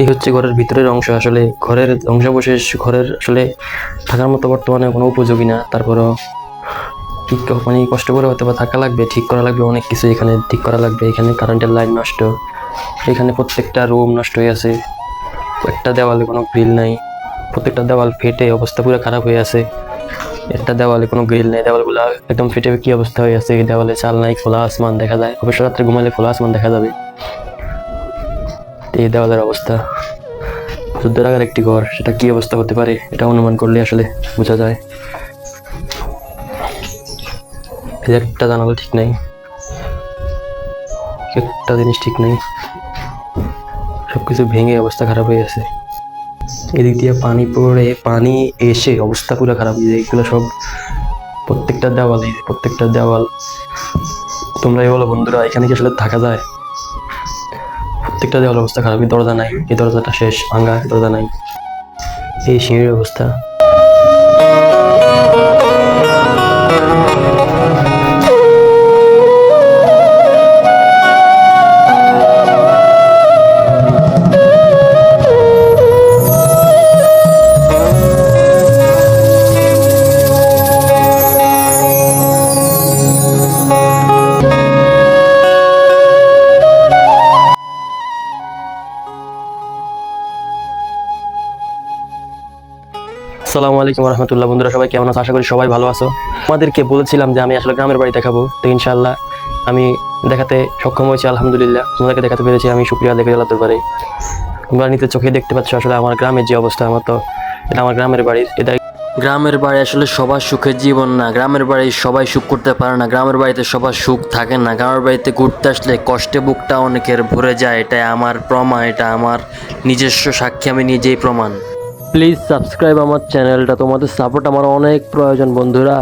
এই হচ্ছে ঘরের ভিতরের অংশ। আসলে ঘরের ধ্বংসাবশেষ ঘরের আসলে থাকার মতো বর্তমানে কোনো উপযোগী না। তারপরও ঠিক মানে কষ্ট করে হয়তো বা থাকা লাগবে, ঠিক করা লাগবে, অনেক কিছু এখানে ঠিক করা লাগবে। এখানে কারেন্টের লাইন নষ্ট, এখানে প্রত্যেকটা রুম নষ্ট হয়ে আছে, একটা দেওয়ালে কোনো গ্রিল নাই, প্রত্যেকটা দেওয়াল ফেটে অবস্থা পুরো খারাপ হয়ে আছে। একটা দেওয়ালে কোনো গ্রিল নেই, দেওয়ালগুলো একদম ফেটে কি অবস্থা হয়ে আছে। এই দেওয়ালে চাল নাই, খোলা আসমান দেখা যায়, অবশ্য রাত্রে ঘুমালে খোলা আসমান দেখা যাবে। এই দেওয়ালের অবস্থা, যুদ্ধের আগের একটি ঘর, সেটা কি অবস্থা হতে পারে এটা অনুমান করলে আসলে বোঝা যায়। এই একটা জানালা ঠিক নেই, একটা জিনিস ঠিক নেই, সবকিছু ভেঙে অবস্থা খারাপ হয়ে আছে। এদিক দিয়ে পানি পড়ে, পানি এসে অবস্থা পুরো খারাপ হয়ে যায়। এগুলো সব প্রত্যেকটা দেওয়াল, প্রত্যেকটা দেওয়াল। তোমরাই বলো বন্ধুরা, এখানে কি আসলে থাকা যায়? প্রত্যেকটা দেওয়াল অবস্থা খারাপ। এই দরজা নাই, এই দরজাটা শেষ ভাঙা, দরজা নাই। এই সিঁড়ির অবস্থা। আসসালামু আলাইকুম রহমতুল্লাহ। বন্ধুরা সবাই কেমন আছো? আশা করি সবাই ভালো আছো। আমাদেরকে বলেছিলাম যে আমি আসলে গ্রামের বাড়ি দেখাবো, তো ইনশাআল্লাহ আমি দেখাতে সক্ষম হয়েছি। আলহামদুলিল্লাহ, তোমাদেরকে দেখাতে পেরেছি, আমি শুকরিয়া দেখে জ্বালাতে পারি। তোমরা নিতে চোখে দেখতে পাচ্ছ আসলে আমার গ্রামের যে অবস্থা। আমার তো এটা আমার গ্রামের বাড়ি। এটা গ্রামের বাড়ি আসলে সবার সুখের জীবন না, গ্রামের বাড়ি সবাই সুখ করতে পারে না, গ্রামের বাড়িতে সবার সুখ থাকে না। গ্রামের বাড়িতে ঘুরতে আসলে কষ্টে বুকটা অনেকের ভরে যায়, এটা আমার প্রমাণ, এটা আমার নিজস্ব সাক্ষী, আমি নিজেই প্রমাণ। প্লিজ সাবস্ক্রাইব আমার চ্যানেলটা, তোমাদের সাপোর্ট আমার অনেক প্রয়োজন বন্ধুরা।